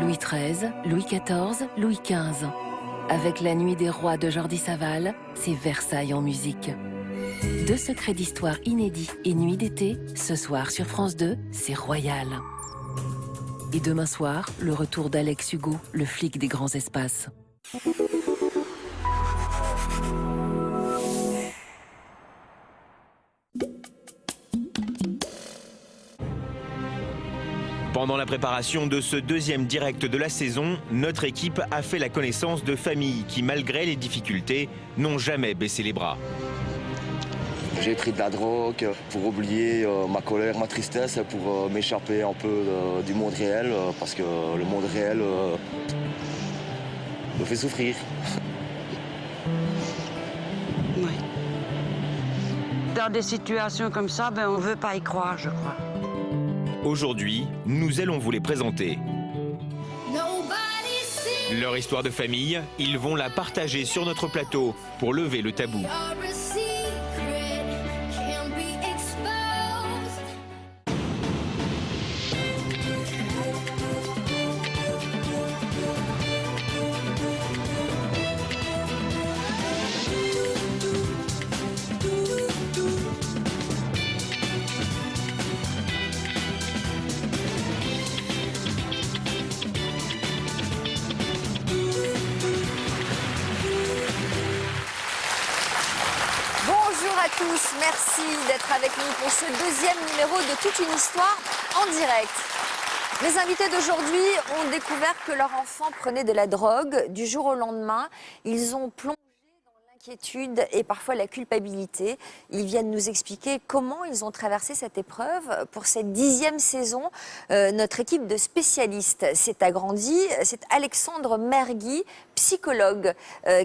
Louis XIII, Louis XIV, Louis XV. Avec La Nuit des Rois de Jordi Savall, c'est Versailles en musique. 2 secrets d'histoire inédits et Nuit d'été, ce soir sur France 2, c'est royal. Et demain soir, le retour d'Alex Hugo, le flic des grands espaces. Pendant la préparation de ce 2e direct de la saison, notre équipe a fait la connaissance de familles qui, malgré les difficultés, n'ont jamais baissé les bras. J'ai pris de la drogue pour oublier ma colère, ma tristesse, pour m'échapper un peu du monde réel, parce que le monde réel me fait souffrir. Oui. Dans des situations comme ça, on ne veut pas y croire, je crois. Aujourd'hui, nous allons vous les présenter. Leur histoire de famille, ils vont la partager sur notre plateau pour lever le tabou. Tous, merci d'être avec nous pour ce 2e numéro de Toute une histoire en direct. Les invités d'aujourd'hui ont découvert que leur enfant prenait de la drogue. Du jour au lendemain, ils ont plongé dans l'inquiétude et parfois la culpabilité. Ils viennent nous expliquer comment ils ont traversé cette épreuve. Pour cette 10e saison, notre équipe de spécialistes s'est agrandie. C'est Alexandre Mergui, psychologue,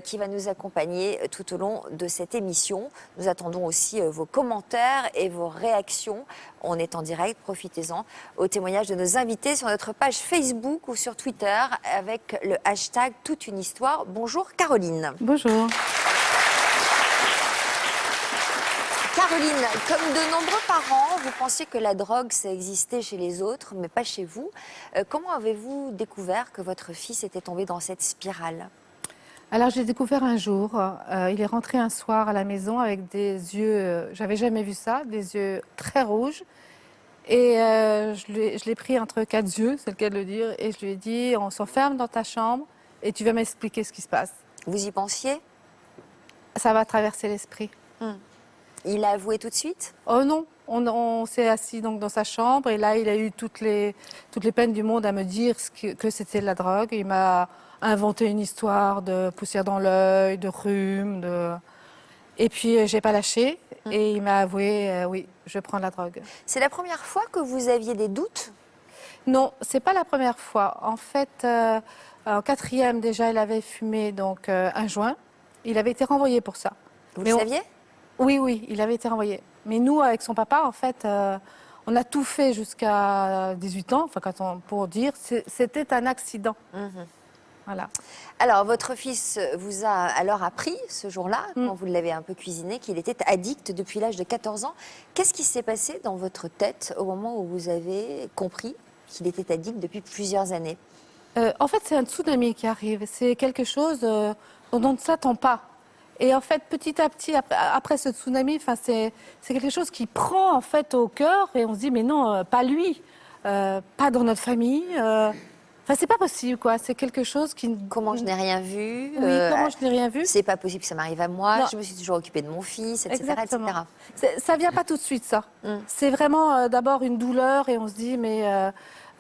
qui va nous accompagner tout au long de cette émission. Nous attendons aussi vos commentaires et vos réactions. On est en direct, profitez-en, au témoignage de nos invités sur notre page Facebook ou sur Twitter avec le hashtag Toute une histoire. Bonjour Caroline. Bonjour. Caroline, comme de nombreux parents, vous pensiez que la drogue, ça existait chez les autres, mais pas chez vous. Comment avez-vous découvert que votre fils était tombé dans cette spirale? Alors, j'ai découvert un jour. Il est rentré un soir à la maison avec des yeux, j'avais jamais vu ça, des yeux très rouges. Et je l'ai pris entre 4 yeux, c'est le cas de le dire, et je lui ai dit, on s'enferme dans ta chambre et tu vas m'expliquer ce qui se passe. Vous y pensiez? Ça va traverser l'esprit. Il a avoué tout de suite? Oh non, on s'est assis donc dans sa chambre et là, il a eu toutes les peines du monde à me dire que c'était de la drogue. Il m'a inventé une histoire de poussière dans l'œil, de rhume, et puis j'ai pas lâché et il m'a avoué, oui, je prends de la drogue. C'est la première fois que vous aviez des doutes? Non, c'est pas la première fois. En fait, en 4e déjà, il avait fumé donc un joint. Il avait été renvoyé pour ça. Vous le saviez? Oui, il avait été renvoyé. Mais nous, avec son papa, en fait, on a tout fait jusqu'à 18 ans, enfin, pour dire, c'était un accident. Voilà. Alors, votre fils vous a alors appris, ce jour-là, quand vous l'avez un peu cuisiné, qu'il était addict depuis l'âge de 14 ans. Qu'est-ce qui s'est passé dans votre tête au moment où vous avez compris qu'il était addict depuis plusieurs années? En fait, c'est un tsunami qui arrive. C'est quelque chose dont on ne s'attend pas. Et en fait, petit à petit, après ce tsunami, c'est quelque chose qui prend en fait au cœur et on se dit mais non, pas lui, pas dans notre famille. C'est pas possible quoi. C'est quelque chose qui. Comment je n'ai rien vu? Oui, comment je n'ai rien vu? C'est pas possible que ça m'arrive à moi. Non. Je me suis toujours occupée de mon fils, etc., Exactement. etc. Ça vient pas tout de suite ça. C'est vraiment d'abord une douleur et on se dit mais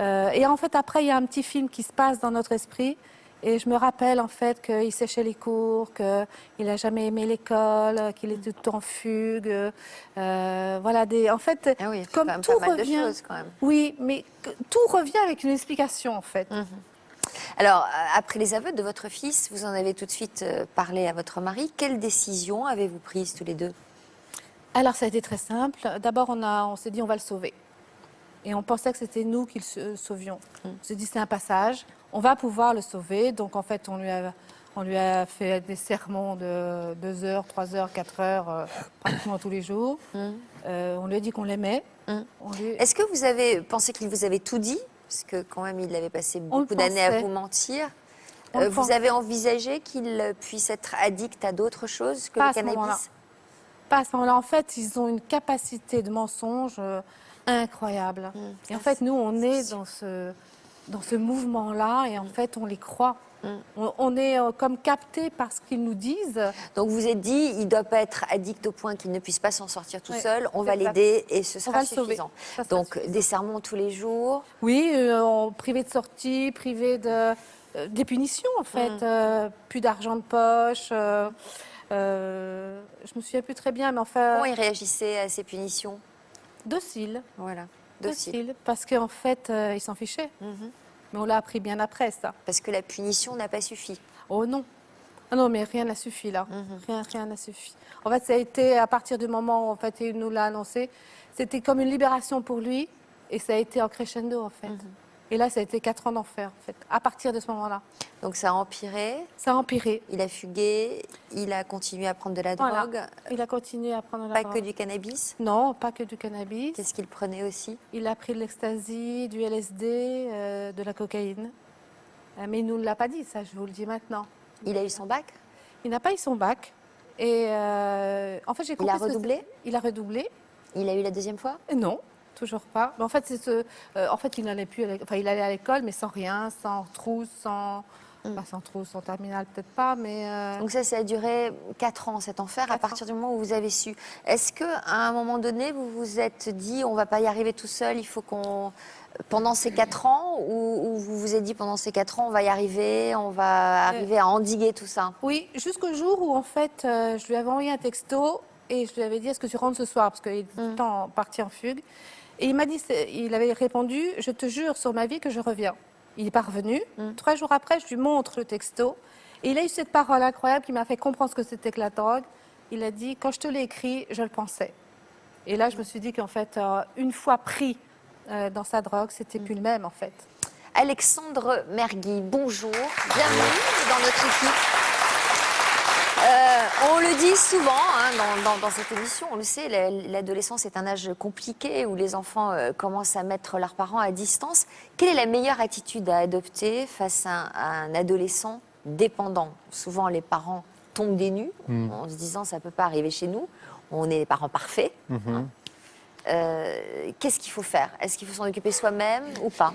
et en fait après il y a un petit film qui se passe dans notre esprit. Et je me rappelle en fait qu'il séchait les cours, qu'il n'a jamais aimé l'école, qu'il était tout le temps en fugue. Voilà, en fait, ah oui, comme quand même tout pas mal revient. de choses, quand même. Oui, mais tout revient avec une explication en fait. Alors, après les aveux de votre fils, vous en avez tout de suite parlé à votre mari. Quelle décision avez-vous prise tous les deux? Alors, ça a été très simple. D'abord, on s'est dit on va le sauver. Et on pensait que c'était nous qui le sauvions. On s'est dit c'est un passage. On va pouvoir le sauver. Donc, en fait, on lui a fait des sermons de 2 heures, 3 heures, 4 heures, pratiquement tous les jours. On lui a dit qu'on l'aimait. Est-ce que vous avez pensé qu'il vous avait tout dit Parce que quand même, il avait passé On le beaucoup d'années à pensait. vous mentir. On le Vous pensait. avez envisagé qu'il puisse être addict à d'autres choses que Pas le à ce moment-là. cannabis? Pas à ce moment-là. En fait, ils ont une capacité de mensonge incroyable. Et en fait, nous, on est dans ce mouvement-là et en fait, on les croit. On est comme captés par ce qu'ils nous disent. Donc vous êtes dit, il ne doit pas être addict au point qu'il ne puisse pas s'en sortir tout Ouais, seul. On va exact. l'aider et ce On sera va le sauver. suffisant. Ça sera Donc suffisant. des sermons tous les jours. Oui, privé de sortie, privé des punitions, en fait. Plus d'argent de poche. Je me souviens plus très bien, mais enfin, Comment il réagissait à ces punitions? docile. Voilà, docile. Docile. Parce qu'en fait, il s'en fichait. Mais on l'a appris bien après, ça. Parce que la punition n'a pas suffi. Oh non. Ah non, mais rien n'a suffi là. Rien n'a suffi. En fait, ça a été à partir du moment où en fait, il nous l'a annoncé, c'était comme une libération pour lui et ça a été en crescendo en fait. Et là, ça a été 4 ans d'enfer en fait, à partir de ce moment-là. Donc ça a empiré, Ça a empiré. il a fugué, il a continué à prendre de la Voilà. drogue, Il a continué à prendre la pas drogue. que du cannabis. Non, pas que du cannabis. Qu'est-ce qu'il prenait aussi? Il a pris de l'ecstasy, du LSD, de la cocaïne. Mais il ne nous l'a pas dit, ça, je vous le dis maintenant. Il a eu son bac? Il n'a pas eu son bac. Et en fait, j'ai compris. a redoublé? Il a redoublé. Il a eu la deuxième fois? Non, toujours pas. Mais en fait, en fait, il n'allait plus. Enfin, il allait à l'école, mais sans rien, sans trousse, sans. Pas sans trousse, sans terminale, peut-être pas, mais. Donc ça a duré 4 ans, cet enfer, à 4 partir du moment où vous avez su. Est-ce qu'à un moment donné, vous vous êtes dit, on ne va pas y arriver tout seul, il faut qu'on... Pendant ces 4 ans, ou vous vous êtes dit, pendant ces 4 ans, on va y arriver, on va arriver à endiguer tout ça? Oui, jusqu'au jour où, en fait, je lui avais envoyé un texto et je lui avais dit, est-ce que tu rentres ce soir? Parce qu'il était tout le temps parti en fugue. Et il m'a dit, il avait répondu, je te jure sur ma vie que je reviens. Il est pas revenu. 3 jours après, je lui montre le texto. Et il a eu cette parole incroyable qui m'a fait comprendre ce que c'était que la drogue. Il a dit, quand je te l'ai écrit, je le pensais. Et là, je me suis dit qu'en fait, une fois pris dans sa drogue, c'était plus le même, en fait. Alexandre Mergui, bonjour, bienvenue dans notre équipe. On le dit souvent dans cette émission, on le sait, l'adolescence est un âge compliqué où les enfants commencent à mettre leurs parents à distance. Quelle est la meilleure attitude à adopter face à un adolescent dépendant? Souvent, les parents tombent des nues en se disant ça ne peut pas arriver chez nous, on est les parents parfaits. Qu'est-ce qu'il faut faire? Est-ce qu'il faut s'en occuper soi-même ou pas?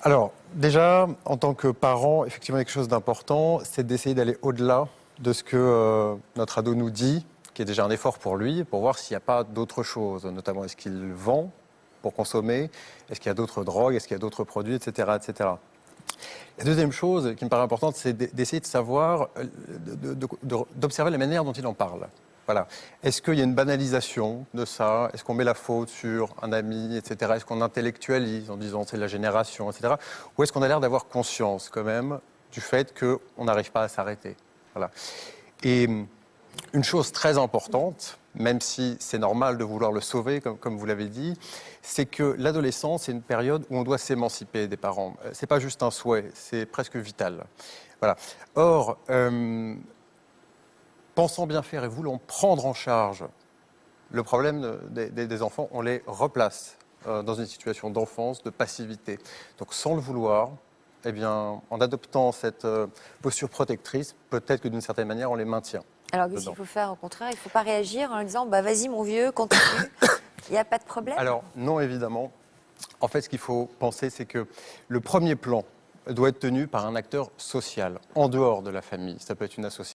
Alors, déjà, en tant que parent, effectivement, quelque chose d'important, c'est d'essayer d'aller au-delà de ce que notre ado nous dit, qui est déjà un effort pour lui, pour voir s'il n'y a pas d'autres choses, notamment est-ce qu'il vend pour consommer, est-ce qu'il y a d'autres drogues, est-ce qu'il y a d'autres produits, etc., etc. La deuxième chose qui me paraît importante, c'est d'essayer de savoir, d'observer la manière dont il en parle. Voilà. Est-ce qu'il y a une banalisation de ça? Est-ce qu'on met la faute sur un ami, etc.? Est-ce qu'on intellectualise en disant c'est la génération, etc.? Ou est-ce qu'on a l'air d'avoir conscience quand même du fait qu'on n'arrive pas à s'arrêter? Voilà. Et une chose très importante, même si c'est normal de vouloir le sauver, comme vous l'avez dit, c'est que l'adolescence, c'est une période où on doit s'émanciper des parents. Ce n'est pas juste un souhait, c'est presque vital. Voilà. Or, pensant bien faire et voulant prendre en charge le problème des enfants, on les replace dans une situation d'enfance, de passivité. Donc sans le vouloir, eh bien, en adoptant cette posture protectrice, peut-être que d'une certaine manière, on les maintient. Alors qu'est-ce qu'il faut faire au contraire? Il ne faut pas réagir en disant bah, vas-y mon vieux, continue, il n'y a pas de problème? Alors non, évidemment. En fait, ce qu'il faut penser, c'est que le premier plan doit être tenu par un acteur social, en dehors de la famille. Ça peut être une association.